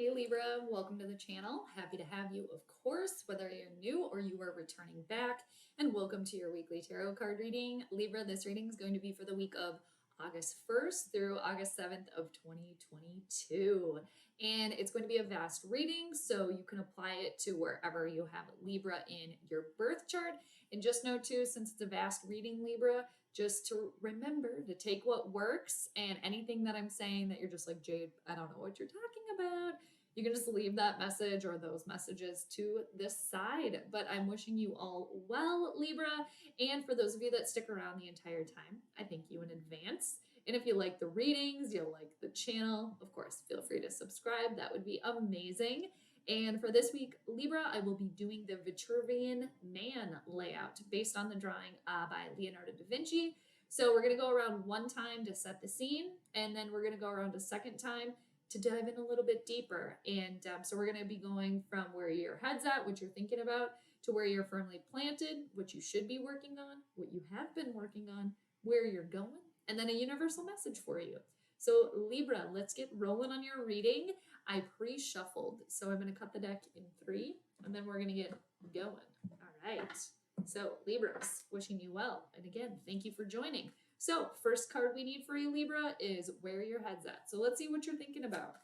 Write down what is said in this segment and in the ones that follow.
Hey Libra, welcome to the channel. Happy to have you, of course, whether you're new or you are returning back. And welcome to your weekly tarot card reading. Libra, this reading is going to be for the week of August 1st through August 7th of 2022. And it's going to be a vast reading, so you can apply it to wherever you have Libra in your birth chart. And just know too, since it's a vast reading, Libra, just to remember to take what works, and anything that I'm saying that you're just like, Jade, I don't know what you're talking about, you can just leave that message or those messages to this side. But I'm wishing you all well, Libra. And for those of you that stick around the entire time, I thank you in advance. And if you like the readings, you'll like the channel, of course, feel free to subscribe. That would be amazing. And for this week, Libra, I will be doing the Vitruvian Man layout based on the drawing by Leonardo da Vinci. So we're going to go around one time to set the scene, and then we're going to go around a second time to dive in a little bit deeper. And so we're going to be going from where your head's at, what you're thinking about, to where you're firmly planted, what you should be working on, what you have been working on, where you're going, and then a universal message for you. So Libra, let's get rolling on your reading. I pre-shuffled, so I'm going to cut the deck in 3, and then we're going to get going. All right. So Libras, wishing you well. And again, thank you for joining. So first card we need for you, Libra, is where your head's at. So let's see what you're thinking about.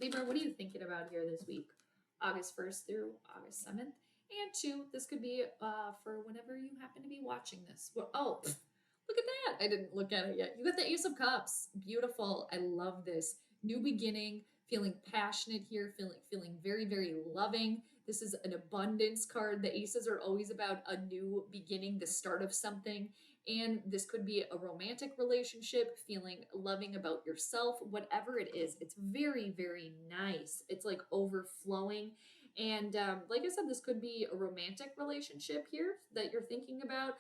Libra, what are you thinking about here this week? August 1st through August 7th. And 2, this could be for whenever you happen to be watching this. Well, oh, look at that. I didn't look at it yet. You got the Ace of Cups. Beautiful. I love this. New beginning, feeling passionate here, feeling very, very loving. This is an abundance card. The aces are always about a new beginning, the start of something. And this could be a romantic relationship, feeling loving about yourself, whatever it is. It's very, very nice. It's like overflowing. And like I said, this could be a romantic relationship here that you're thinking about,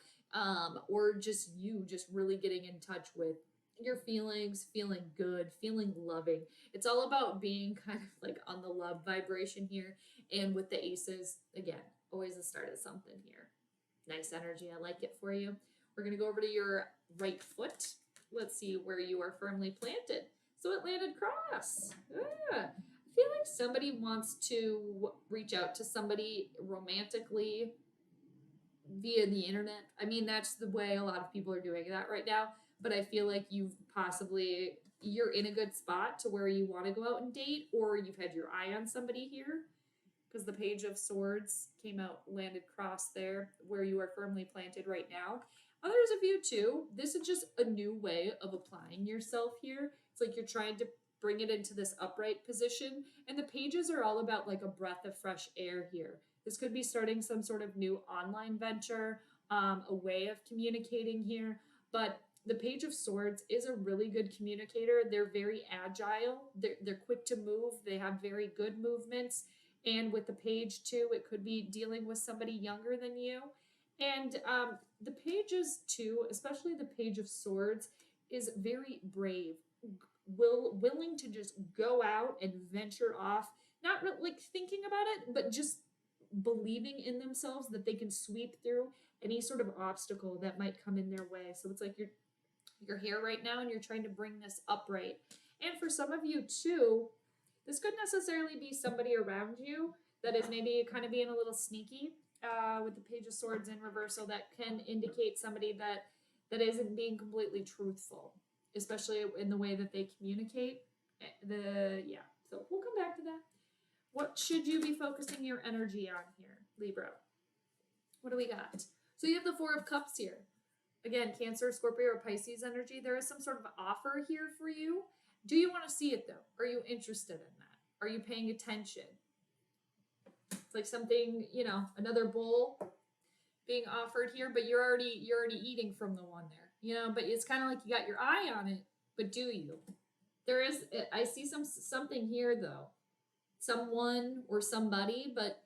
or just you just really getting in touch with your feelings, feeling good, feeling loving. It's all about being kind of like on the love vibration here. And with the aces, again, always the start of something here. Nice energy. I like it for you. We're going to go over to your right foot. Let's see where you are firmly planted. So it landed cross. I feel like somebody wants to reach out to somebody romantically via the internet. I mean, that's the way a lot of people are doing that right now. But I feel like you're in a good spot to where you want to go out and date, or you've had your eye on somebody here, because the Page of Swords came out, landed cross there, where you are firmly planted right now. Others of you too, this is just a new way of applying yourself here. It's like you're trying to bring it into this upright position, and the pages are all about like a breath of fresh air here. This could be starting some sort of new online venture, a way of communicating here, but the Page of Swords is a really good communicator. They're very agile. They're quick to move. They have very good movements. And with the page too, it could be dealing with somebody younger than you. And the pages too, especially the Page of Swords, is very brave, willing to just go out and venture off, not like thinking about it, but just believing in themselves that they can sweep through any sort of obstacle that might come in their way. So it's like you're here right now and you're trying to bring this upright. And for some of you too, this could necessarily be somebody around you that is maybe kind of being a little sneaky with the Page of Swords in reversal. That can indicate somebody that isn't being completely truthful, especially in the way that they communicate. So we'll come back to that. What should you be focusing your energy on here, Libra? What do we got? So you have the Four of Cups here. Again, Cancer, Scorpio, or Pisces energy. There is some sort of offer here for you. Do you want to see it though? Are you interested in that? Are you paying attention? It's like something, another bowl being offered here, but you're already eating from the one there, but it's kind of like you got your eye on it, but do you? I see something here though. Someone or somebody, but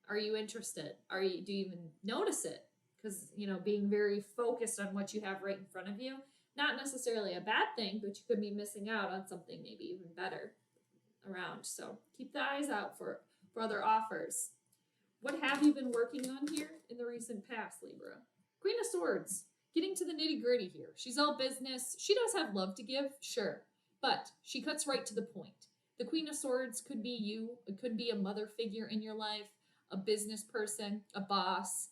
are you interested? Do you even notice it? Because, being very focused on what you have right in front of you, not necessarily a bad thing, but you could be missing out on something maybe even better around. So keep the eyes out for other offers. What have you been working on here in the recent past, Libra? Queen of Swords, getting to the nitty gritty here. She's all business. She does have love to give, sure, but she cuts right to the point. The Queen of Swords could be you. It could be a mother figure in your life, a business person, a boss,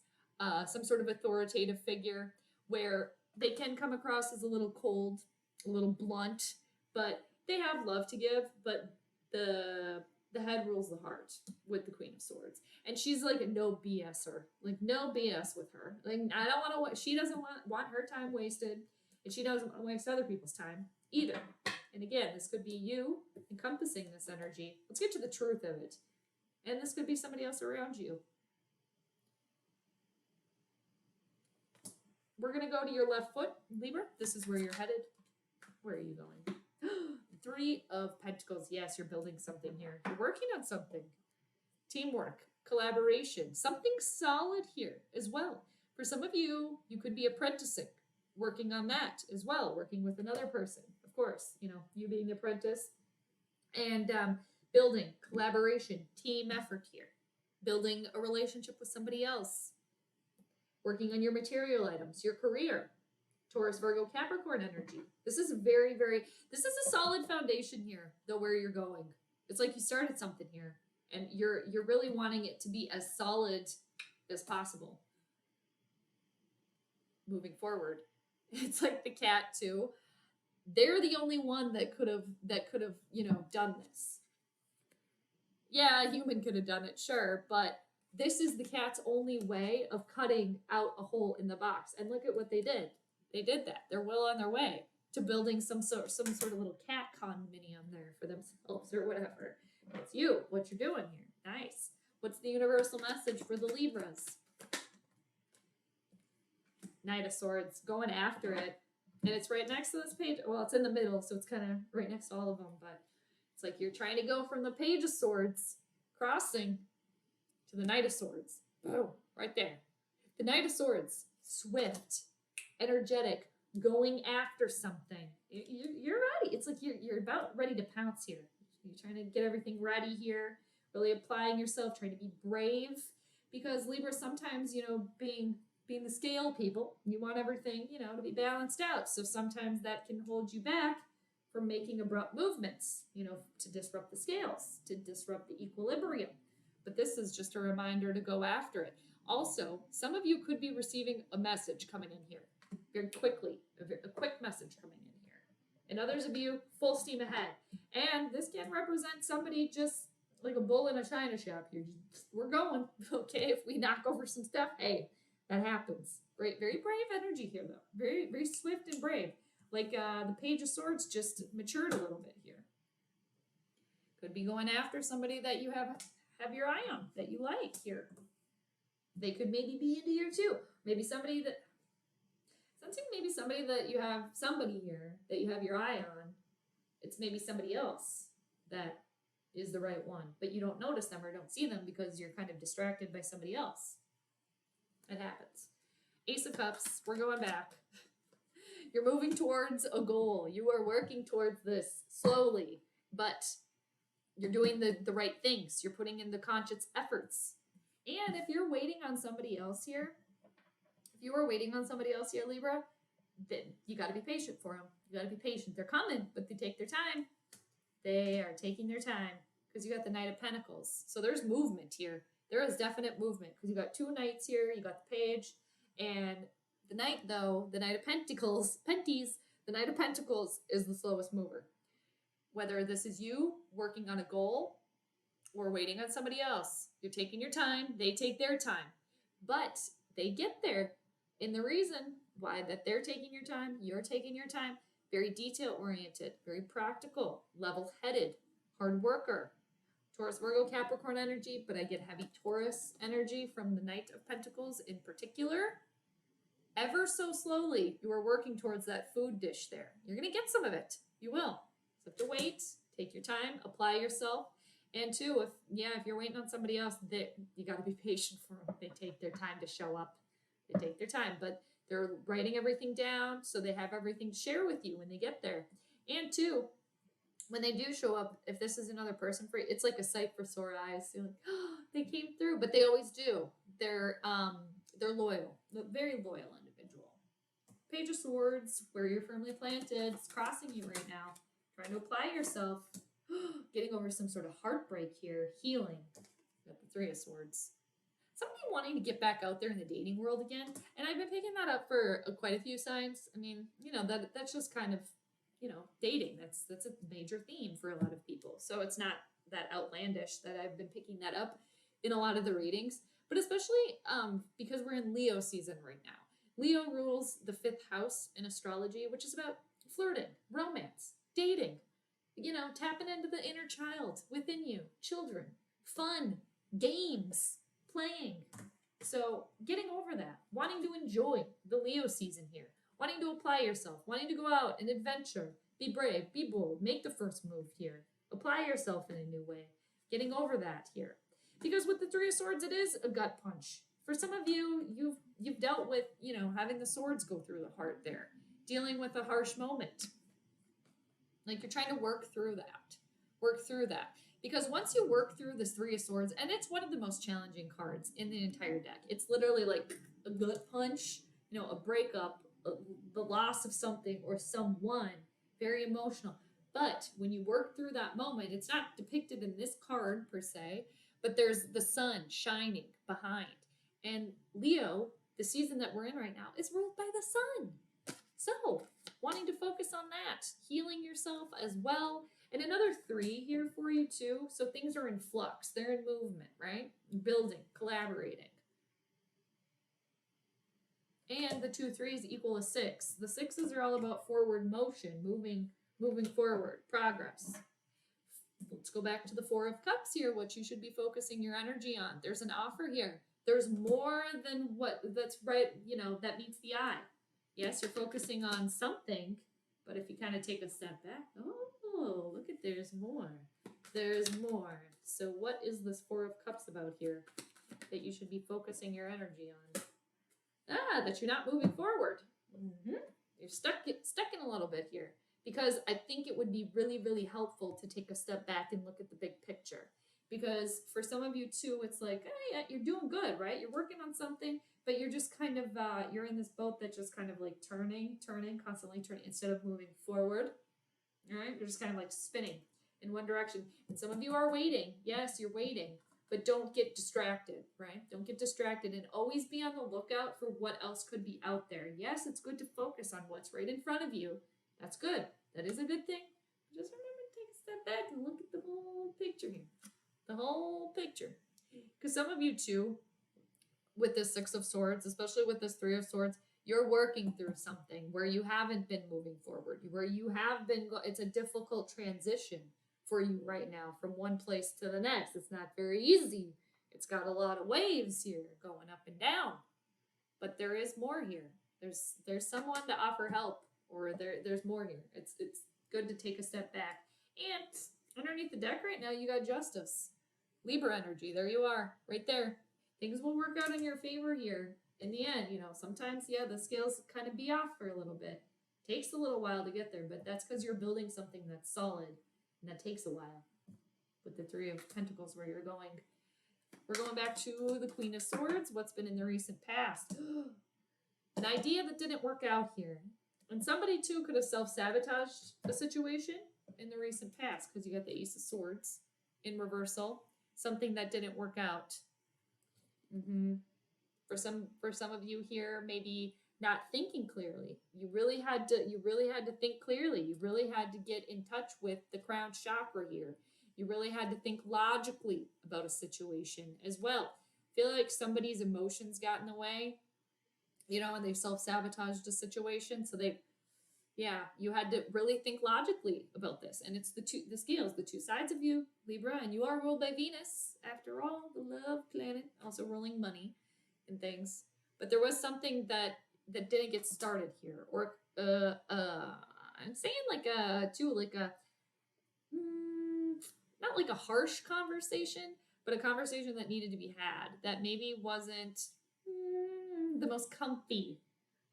some sort of authoritative figure where they can come across as a little cold, a little blunt, but they have love to give, but the head rules the heart with the Queen of Swords. And she's like a no BSer. Like no BS with her. Like I don't want to she doesn't want her time wasted, and she doesn't want to waste other people's time either. And again, this could be you encompassing this energy. Let's get to the truth of it. And this could be somebody else around you. We're going to go to your left foot, Libra. This is where you're headed. Where are you going? 3 of Pentacles. Yes, you're building something here. You're working on something. Teamwork, collaboration, something solid here as well. For some of you, you could be apprenticing, working on that as well, working with another person. Of course, you know, you being the apprentice. And building, collaboration, team effort here. Building a relationship with somebody else. Working on your material items, your career. Taurus, Virgo, Capricorn energy. This is this is a solid foundation here, though, where you're going. It's like you started something here, and you're really wanting it to be as solid as possible. Moving forward. It's like the cat too. They're the only one that could have, you know, done this. Yeah, a human could have done it, sure, but this is the cat's only way of cutting out a hole in the box. And look at what they did. They did that. They're well on their way to building some sort of little cat condominium there for themselves or whatever. It's you, what you're doing here. Nice. What's the universal message for the Libras? Knight of Swords, going after it. And it's right next to this page. Well, it's in the middle, so it's kind of right next to all of them. But it's like you're trying to go from the Page of Swords, crossing, to the Knight of Swords. Boom, right there. The Knight of Swords, swift, energetic, going after something. You're ready. It's like you're about ready to pounce here. You're trying to get everything ready here, really applying yourself, trying to be brave. Because Libra, sometimes, you know, being the scale people, you want everything, you know, to be balanced out. So sometimes that can hold you back from making abrupt movements, you know, to disrupt the scales, to disrupt the equilibrium. But this is just a reminder to go after it. Also, some of you could be receiving a message coming in here very quickly, a quick message coming in here. And others of you, full steam ahead. And this can represent somebody just like a bull in a china shop here. We're going, okay? If we knock over some stuff, hey, that happens. Great, very brave energy here, though. Very, very swift and brave. Like the Page of Swords just matured a little bit here. Could be going after somebody that you have your eye on, that you like here. They could maybe be into you too. Maybe somebody that you have somebody here that you have your eye on. It's maybe somebody else that is the right one, but you don't notice them or don't see them because you're kind of distracted by somebody else. It happens. Ace of Cups, we're going back. You're moving towards a goal. You are working towards this slowly, but you're doing the right things. You're putting in the conscious efforts. And if you're waiting on somebody else here, Libra, then you got to be patient for them. You got to be patient. They're coming, but they take their time. They are taking their time because you got the Knight of Pentacles. So there's movement here. There is definite movement because you got 2 knights here. You got the Page. And the Knight, though, the Knight of Pentacles, the Knight of Pentacles is the slowest mover. Whether this is you working on a goal or waiting on somebody else, you're taking your time. They take their time. But they get there. And the reason why that they're taking your time, you're taking your time, very detail-oriented, very practical, level-headed, hard worker. Taurus, Virgo, Capricorn energy, but I get heavy Taurus energy from the Knight of Pentacles in particular. Ever so slowly, you are working towards that food dish there. You're going to get some of it. You will. So you have to wait, take your time, apply yourself. And two, if you're waiting on somebody else, you got to be patient for them. They take their time to show up. They take their time, but they're writing everything down so they have everything to share with you when they get there. And two, when they do show up, if this is another person for you, it's like a sight for sore eyes. You're like, oh, they came through, but they always do. They're loyal, very loyal individual. Page of Swords, where you're firmly planted, it's crossing you right now, trying to apply yourself. getting over some sort of heartbreak here, healing. Got the Three of Swords. Somebody wanting to get back out there in the dating world again. And I've been picking that up for quite a few signs. I mean, that's just kind of, dating. That's a major theme for a lot of people. So it's not that outlandish that I've been picking that up in a lot of the readings. But especially because we're in Leo season right now. Leo rules the 5th house in astrology, which is about flirting, romance, dating, tapping into the inner child within you, children, fun, games, playing. So getting over that, wanting to enjoy the Leo season here, wanting to apply yourself, wanting to go out and adventure, be brave, be bold, make the first move here, apply yourself in a new way, getting over that here. Because with the Three of Swords, it is a gut punch. For some of you, you've dealt with, having the swords go through the heart there, dealing with a harsh moment. Like you're trying to work through that. Because once you work through this Three of Swords, and it's one of the most challenging cards in the entire deck. It's literally like a gut punch, a breakup, the loss of something or someone, very emotional. But when you work through that moment, it's not depicted in this card per se, but there's the sun shining behind. And Leo, the season that we're in right now, is ruled by the sun. So, wanting to focus on that, healing yourself as well. And another 3 here for you too. So things are in flux. They're in movement, right? Building, collaborating. And the 2 3s equal a 6. The 6s are all about forward motion, moving forward, progress. Let's go back to the 4 of Cups here, what you should be focusing your energy on. There's an offer here. There's more than what that's right, that meets the eye. Yes, you're focusing on something, but if you kind of take a step back, oh, look at there's more. There's more. So what is this 4 of Cups about here that you should be focusing your energy on? That you're not moving forward. You're stuck in a little bit here. Because I think it would be really, really helpful to take a step back and look at the big picture. Because for some of you too, it's like, hey, you're doing good, right? You're working on something, but you're just kind of, you're in this boat that's just kind of like turning, constantly turning, instead of moving forward. All right? You're just kind of like spinning in one direction. And some of you are waiting. Yes, you're waiting. But don't get distracted, right? Don't get distracted, and always be on the lookout for what else could be out there. Yes, it's good to focus on what's right in front of you. That's good. That is a good thing. Just remember to take a step back and look at the whole picture here. The whole picture. Because some of you too, with this 6 of Swords, especially with this 3 of Swords, you're working through something where you haven't been moving forward, where you have been, it's a difficult transition for you right now from one place to the next. It's not very easy. It's got a lot of waves here going up and down. But there is more here. There's someone to offer help. Or there's more here. It's good to take a step back. And underneath the deck right now, you got Justice. Libra energy. There you are. Right there. Things will work out in your favor here. In the end, sometimes, the scales kind of be off for a little bit. Takes a little while to get there, but that's because you're building something that's solid. And that takes a while. With the 3 of Pentacles where you're going. We're going back to the Queen of Swords. What's been in the recent past? An idea that didn't work out here. And somebody, too, could have self-sabotaged a situation in the recent past because you got the Ace of Swords in reversal. Something that didn't work out. For some of you here, maybe not thinking clearly. You really had to think clearly. You really had to get in touch with the crown chakra here. You really had to think logically about a situation as well. I feel like somebody's emotions got in the way. And they've self-sabotaged a situation. So you had to really think logically about this. And it's the scales, the 2 sides of you, Libra, and you are ruled by Venus, after all, the love planet, also ruling money and things. But there was something that didn't get started here. Or, I'm saying not like a harsh conversation, but a conversation that needed to be had, that maybe wasn't the most comfy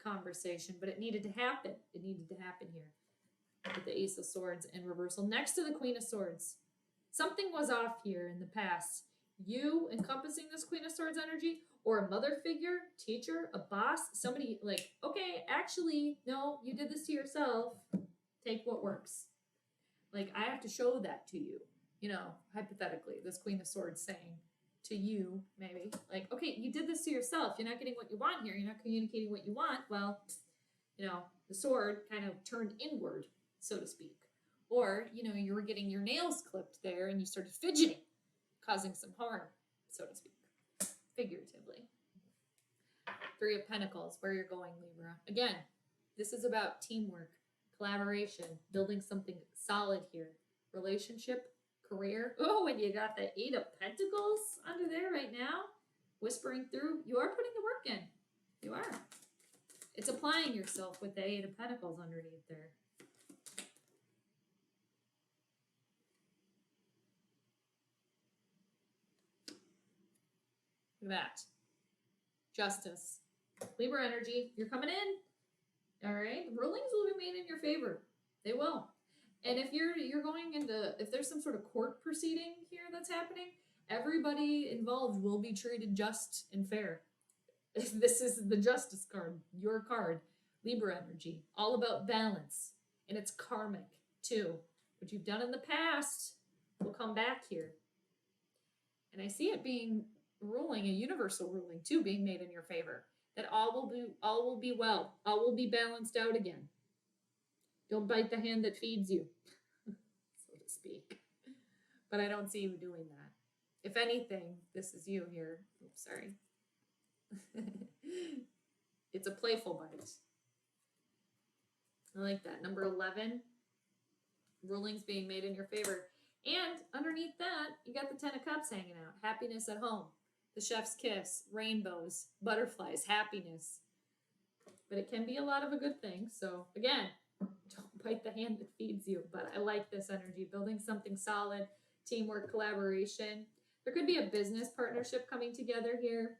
conversation, but it needed to happen. It needed to happen here with the Ace of Swords in reversal next to the Queen of Swords. Something was off here in the past. You encompassing this Queen of Swords energy, or a mother figure, teacher, a boss, somebody like, okay, actually, no, you did this to yourself. Take what works. Like, I have to show that to you. you know, hypothetically, this Queen of Swords saying to you, maybe, like, okay, you did this to yourself. You're not getting what you want here. You're not communicating what you want. Well, you know, the sword kind of turned inward, so to speak. Or, you know, you were getting your nails clipped there and you started fidgeting, causing some harm, so to speak, figuratively. Three of Pentacles, where you're going, Libra. Again, this is about teamwork, collaboration, building something solid here. Relationship, career. Oh, and you got the Eight of Pentacles under there right now, whispering through. You are putting the work in. You are. It's applying yourself with the Eight of Pentacles underneath there. Look at that. Justice. Libra energy, you're coming in. All right. Rulings will be made in your favor. They will. And if you're going into, if there's some sort of court proceeding here that's happening, everybody involved will be treated just and fair. This is the Justice card, your card, Libra energy, all about balance. And it's karmic too. What you've done in the past will come back here. And I see it being ruling, a universal ruling too, being made in your favor. That all will be well. All will be balanced out again. Don't bite the hand that feeds you, so to speak. But I don't see you doing that. If anything, this is you here. Oops, sorry. It's a playful bite. I like that. Number 11, rulings being made in your favor. And underneath that, you got the Ten of Cups hanging out. Happiness at home. The chef's kiss, rainbows, butterflies, happiness. But it can be a lot of a good thing. So again, don't bite the hand that feeds you. But I like this energy, building something solid, teamwork, collaboration. There could be a business partnership coming together here,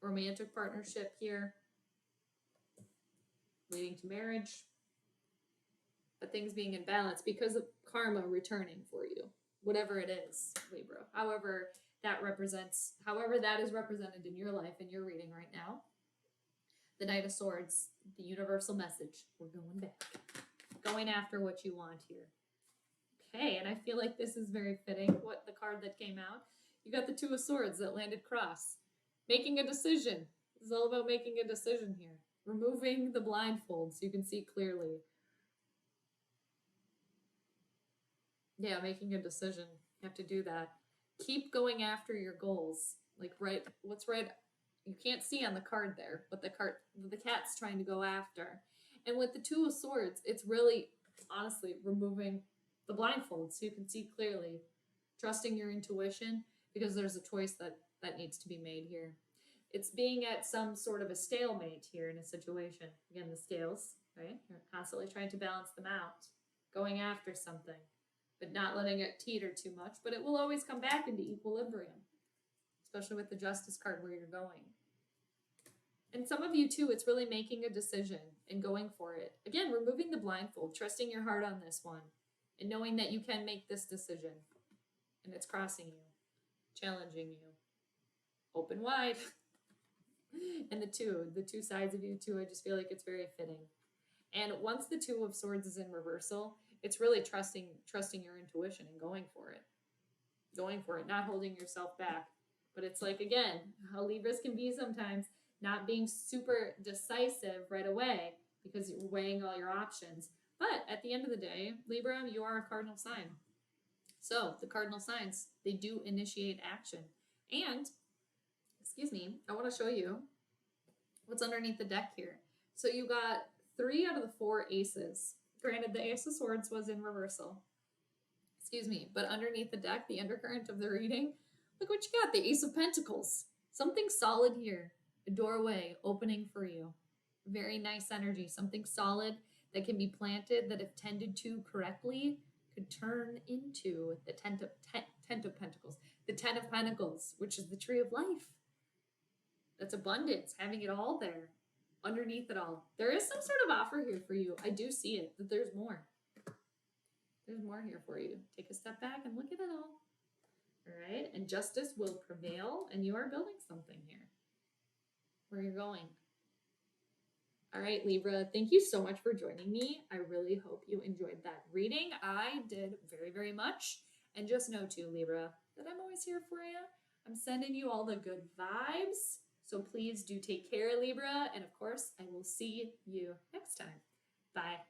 romantic partnership here, leading to marriage. But things being in balance because of karma returning for you, whatever it is, Libra. However that is represented in your life, in your reading right now. The Knight of Swords, the universal message. We're going back. Going after what you want here. Okay, and I feel like this is very fitting, what the card that came out. You got the Two of Swords that landed cross. Making a decision. This is all about making a decision here. Removing the blindfold so you can see clearly. Yeah, making a decision. You have to do that. Keep going after your goals. Like, right, what's right, you can't see on the card there, but the cat's trying to go after. And with the Two of Swords, it's really, honestly, removing the blindfold so you can see clearly. Trusting your intuition, because there's a choice that needs to be made here. It's being at some sort of a stalemate here in a situation. Again, the scales, right? You're constantly trying to balance them out. Going after something, but not letting it teeter too much. But it will always come back into equilibrium, especially with the Justice card where you're going. And some of you too, it's really making a decision and going for it. Again, removing the blindfold, trusting your heart on this one, and knowing that you can make this decision. And it's crossing you, challenging you. Open wide. And the two sides of you too, I just feel like it's very fitting. And once the Two of Swords is in reversal, it's really trusting your intuition and going for it. Going for it, not holding yourself back. But it's like, again, how Libras can be sometimes, not being super decisive right away because you're weighing all your options. But at the end of the day, Libra, you are a cardinal sign. So the cardinal signs, they do initiate action. And, excuse me, I want to show you what's underneath the deck here. So you got 3 out of the 4 aces. Granted, the Ace of Swords was in reversal. Excuse me, but underneath the deck, the undercurrent of the reading, look what you got, the Ace of Pentacles. Something solid here. A doorway opening for you. Very nice energy. Something solid that can be planted, that if tended to correctly, could turn into the Ten of Pentacles. The 10 of Pentacles, which is the tree of life. That's abundance, having it all there. Underneath it all, there is some sort of offer here for you. I do see it, that there's more. There's more here for you. Take a step back and look at it all. All right, and justice will prevail, and you are building something here. Where you're going. All right, Libra, thank you so much for joining me. I really hope you enjoyed that reading. I did very, very much. And just know too, Libra, that I'm always here for you. I'm sending you all the good vibes. So please do take care, Libra. And of course, I will see you next time. Bye.